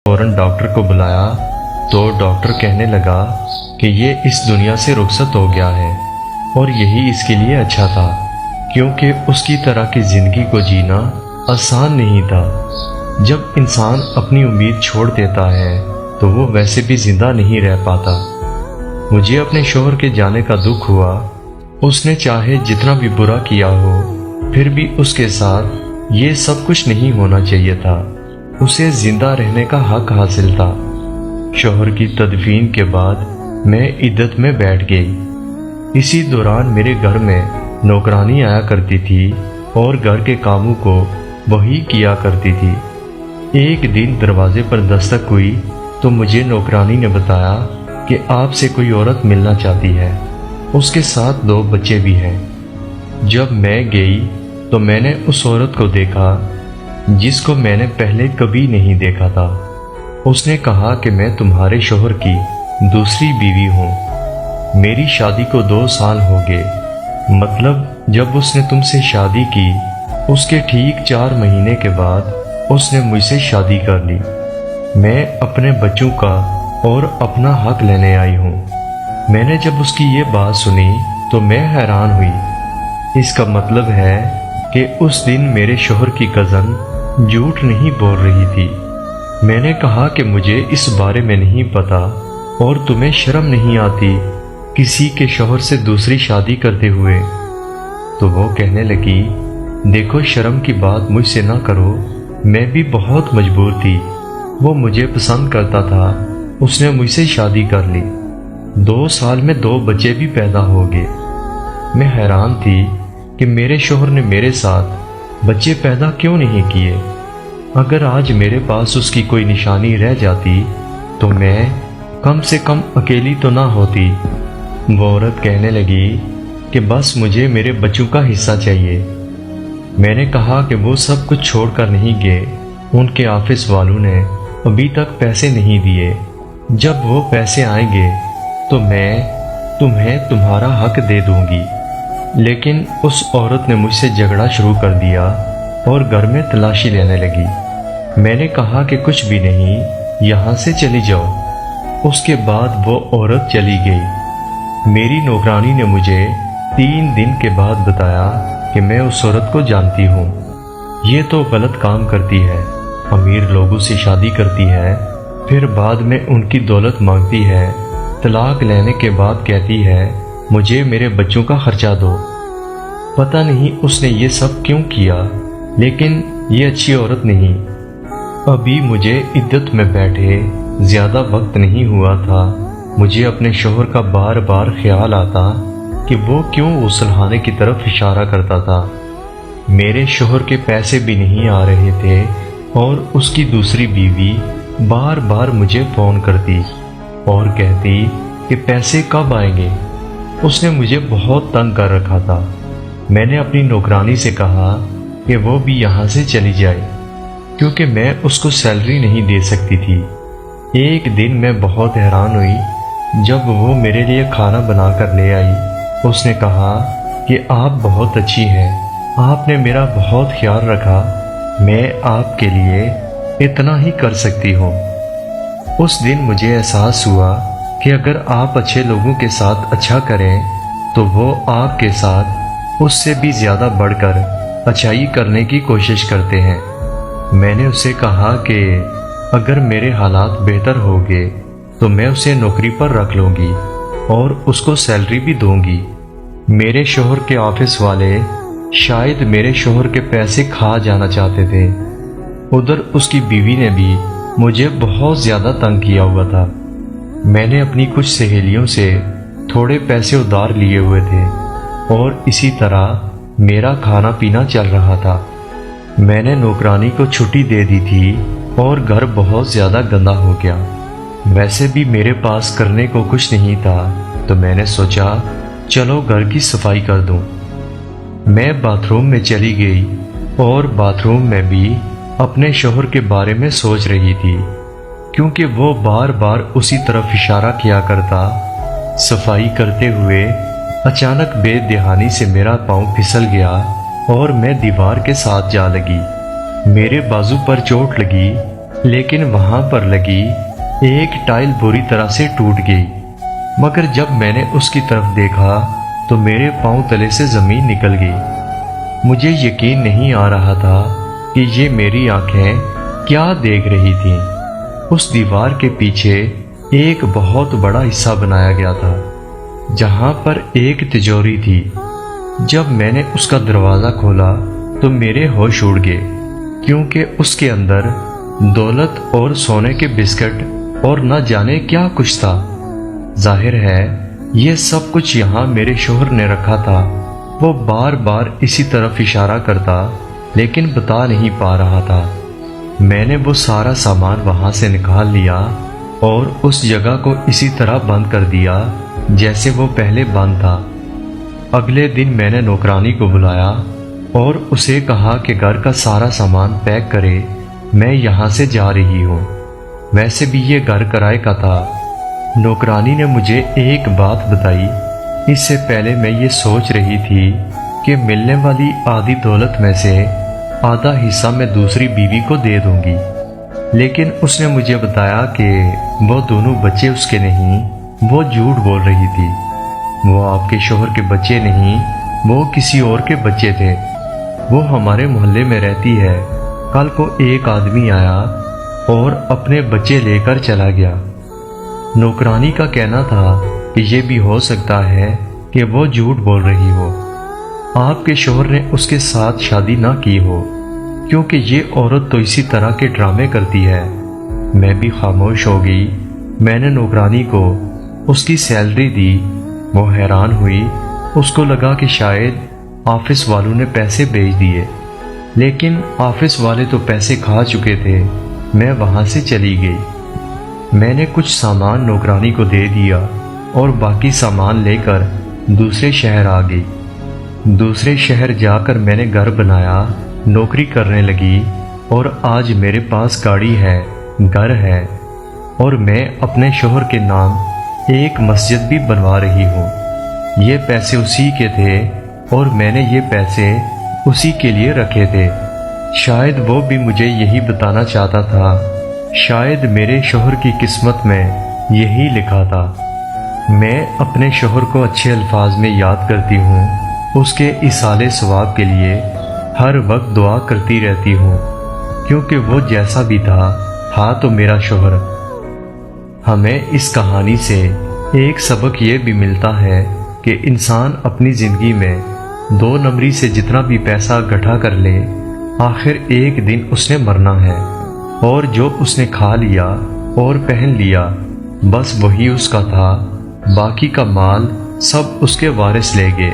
فوراً ڈاکٹر کو بلایا تو ڈاکٹر کہنے لگا کہ یہ اس دنیا سے رخصت ہو گیا ہے، اور یہی اس کے لیے اچھا تھا، کیونکہ اس کی طرح کی زندگی کو جینا آسان نہیں تھا۔ جب انسان اپنی امید چھوڑ دیتا ہے تو وہ ویسے بھی زندہ نہیں رہ پاتا۔ مجھے اپنے شوہر کے جانے کا دکھ ہوا۔ اس نے چاہے جتنا بھی برا کیا ہو، پھر بھی اس کے ساتھ یہ سب کچھ نہیں ہونا چاہیے تھا۔ اسے زندہ رہنے کا حق حاصل تھا۔ شوہر کی تدفین کے بعد میں عدت میں بیٹھ گئی۔ اسی دوران میرے گھر میں نوکرانی آیا کرتی تھی اور گھر کے کاموں کو وہی کیا کرتی تھی۔ ایک دن دروازے پر دستک ہوئی تو مجھے نوکرانی نے بتایا کہ آپ سے کوئی عورت ملنا چاہتی ہے، اس کے ساتھ 2 بچے بھی ہیں۔ جب میں گئی تو میں نے اس عورت کو دیکھا جس کو میں نے پہلے کبھی نہیں دیکھا تھا۔ اس نے کہا کہ میں تمہارے شوہر کی دوسری بیوی ہوں۔ میری شادی کو 2 سال ہو گئے، مطلب جب اس نے تم سے شادی کی اس کے ٹھیک 4 مہینے کے بعد اس نے مجھ سے شادی کر لی۔ میں اپنے بچوں کا اور اپنا حق لینے آئی ہوں۔ میں نے جب اس کی یہ بات سنی تو میں حیران ہوئی۔ اس کا مطلب ہے کہ اس دن میرے شوہر کی کزن جھوٹ نہیں بول رہی تھی۔ میں نے کہا کہ مجھے اس بارے میں نہیں پتا، اور تمہیں شرم نہیں آتی کسی کے شوہر سے دوسری شادی کرتے ہوئے؟ تو وہ کہنے لگی، دیکھو شرم کی بات مجھ سے نہ کرو، میں بھی بہت مجبور تھی۔ وہ مجھے پسند کرتا تھا، اس نے مجھ سے شادی کر لی۔ 2 سال میں 2 بچے بھی پیدا ہو گئے۔ میں حیران تھی کہ میرے شوہر نے میرے ساتھ بچے پیدا کیوں نہیں کیے۔ اگر آج میرے پاس اس کی کوئی نشانی رہ جاتی تو میں کم سے کم اکیلی تو نہ ہوتی۔ وہ عورت کہنے لگی کہ بس مجھے میرے بچوں کا حصہ چاہیے۔ میں نے کہا کہ وہ سب کچھ چھوڑ کر نہیں گئے، ان کے آفس والوں نے ابھی تک پیسے نہیں دیے۔ جب وہ پیسے آئیں گے تو میں تمہیں تمہارا حق دے دوں گی۔ لیکن اس عورت نے مجھ سے جھگڑا شروع کر دیا اور گھر میں تلاشی لینے لگی۔ میں نے کہا کہ کچھ بھی نہیں، یہاں سے چلی جاؤ۔ اس کے بعد وہ عورت چلی گئی۔ میری نوکرانی نے مجھے 3 دن کے بعد بتایا کہ میں اس عورت کو جانتی ہوں۔ یہ تو غلط کام کرتی ہے، امیر لوگوں سے شادی کرتی ہے، پھر بعد میں ان کی دولت مانگتی ہے، طلاق لینے کے بعد کہتی ہے مجھے میرے بچوں کا خرچہ دو۔ پتہ نہیں اس نے یہ سب کیوں کیا، لیکن یہ اچھی عورت نہیں۔ ابھی مجھے عدت میں بیٹھے زیادہ وقت نہیں ہوا تھا، مجھے اپنے شوہر کا بار بار خیال آتا کہ وہ کیوں غسلخانے کی طرف اشارہ کرتا تھا۔ میرے شوہر کے پیسے بھی نہیں آ رہے تھے، اور اس کی دوسری بیوی بار بار مجھے فون کرتی اور کہتی کہ پیسے کب آئیں گے۔ اس نے مجھے بہت تنگ کر رکھا تھا۔ میں نے اپنی نوکرانی سے کہا کہ وہ بھی یہاں سے چلی جائے، کیونکہ میں اس کو سیلری نہیں دے سکتی تھی۔ ایک دن میں بہت حیران ہوئی جب وہ میرے لیے کھانا بنا کر لے آئی۔ اس نے کہا کہ آپ بہت اچھی ہیں، آپ نے میرا بہت خیال رکھا، میں آپ کے لیے اتنا ہی کر سکتی ہوں۔ اس دن مجھے احساس ہوا کہ اگر آپ اچھے لوگوں کے ساتھ اچھا کریں تو وہ آپ کے ساتھ اس سے بھی زیادہ بڑھ کر اچھائی کرنے کی کوشش کرتے ہیں۔ میں نے اسے کہا کہ اگر میرے حالات بہتر ہو گئے تو میں اسے نوکری پر رکھ لوں گی اور اس کو سیلری بھی دوں گی۔ میرے شوہر کے آفس والے شاید میرے شوہر کے پیسے کھا جانا چاہتے تھے۔ ادھر اس کی بیوی نے بھی مجھے بہت زیادہ تنگ کیا ہوا تھا۔ میں نے اپنی کچھ سہیلیوں سے تھوڑے پیسے ادھار لیے ہوئے تھے، اور اسی طرح میرا کھانا پینا چل رہا تھا۔ میں نے نوکرانی کو چھٹی دے دی تھی اور گھر بہت زیادہ گندا ہو گیا۔ ویسے بھی میرے پاس کرنے کو کچھ نہیں تھا، تو میں نے سوچا چلو گھر کی صفائی کر دوں۔ میں باتھ روم میں چلی گئی اور باتھ روم میں بھی اپنے شوہر کے بارے میں سوچ رہی تھی، کیونکہ وہ بار بار اسی طرف اشارہ کیا کرتا۔ صفائی کرتے ہوئے اچانک بے دہانی سے میرا پاؤں پھسل گیا اور میں دیوار کے ساتھ جا لگی۔ میرے بازو پر چوٹ لگی لیکن وہاں پر لگی ایک ٹائل بری طرح سے ٹوٹ گئی، مگر جب میں نے اس کی طرف دیکھا تو میرے پاؤں تلے سے زمین نکل گئی۔ مجھے یقین نہیں آ رہا تھا کہ یہ میری آنکھیں کیا دیکھ رہی تھیں۔ اس دیوار کے پیچھے ایک بہت بڑا حصہ بنایا گیا تھا جہاں پر ایک تجوری تھی۔ جب میں نے اس کا دروازہ کھولا تو میرے ہوش اڑ گئے، کیونکہ اس کے اندر دولت اور سونے کے بسکٹ اور نہ جانے کیا کچھ تھا۔ ظاہر ہے یہ سب کچھ یہاں میرے شوہر نے رکھا تھا۔ وہ بار بار اسی طرف اشارہ کرتا لیکن بتا نہیں پا رہا تھا۔ میں نے وہ سارا سامان وہاں سے نکال لیا اور اس جگہ کو اسی طرح بند کر دیا جیسے وہ پہلے بند تھا۔ اگلے دن میں نے نوکرانی کو بلایا اور اسے کہا کہ گھر کا سارا سامان پیک کرے، میں یہاں سے جا رہی ہوں۔ ویسے بھی یہ گھر کرائے کا تھا۔ نوکرانی نے مجھے ایک بات بتائی۔ اس سے پہلے میں یہ سوچ رہی تھی کہ ملنے والی آدھی دولت میں سے آدھا حصہ میں دوسری بیوی کو دے دوں گی، لیکن اس نے مجھے بتایا کہ وہ دونوں بچے اس کے نہیں، وہ جھوٹ بول رہی تھی۔ وہ آپ کے شوہر کے بچے نہیں، وہ کسی اور کے بچے تھے۔ وہ ہمارے محلے میں رہتی ہے۔ کل کو ایک آدمی آیا اور اپنے بچے لے کر چلا گیا۔ نوکرانی کا کہنا تھا کہ یہ بھی ہو سکتا ہے کہ وہ جھوٹ بول رہی ہو، آپ کے شوہر نے اس کے ساتھ شادی نہ کی ہو، کیونکہ یہ عورت تو اسی طرح کے ڈرامے کرتی ہے۔ میں بھی خاموش ہو گئی۔ میں نے نوکرانی کو اس کی سیلری دی۔ وہ حیران ہوئی۔ اس کو لگا کہ شاید آفس والوں نے پیسے بھیج دیے، لیکن آفس والے تو پیسے کھا چکے تھے۔ میں وہاں سے چلی گئی۔ میں نے کچھ سامان نوکرانی کو دے دیا اور باقی سامان لے کر دوسرے شہر آ گئی۔ دوسرے شہر جا کر میں نے گھر بنایا، نوکری کرنے لگی، اور آج میرے پاس گاڑی ہے، گھر ہے، اور میں اپنے شوہر کے نام ایک مسجد بھی بنوا رہی ہوں۔ یہ پیسے اسی کے تھے اور میں نے یہ پیسے اسی کے لیے رکھے تھے۔ شاید وہ بھی مجھے یہی بتانا چاہتا تھا، شاید میرے شوہر کی قسمت میں یہی لکھا تھا۔ میں اپنے شوہر کو اچھے الفاظ میں یاد کرتی ہوں، اس کے ایصال ثواب کے لیے ہر وقت دعا کرتی رہتی ہوں، کیونکہ وہ جیسا بھی تھا تو میرا شوہر۔ ہمیں اس کہانی سے ایک سبق یہ بھی ملتا ہے کہ انسان اپنی زندگی میں 2 نمبری سے جتنا بھی پیسہ اکٹھا کر لے، آخر ایک دن اس نے مرنا ہے، اور جو اس نے کھا لیا اور پہن لیا بس وہی اس کا تھا، باقی کا مال سب اس کے وارث لے گئے۔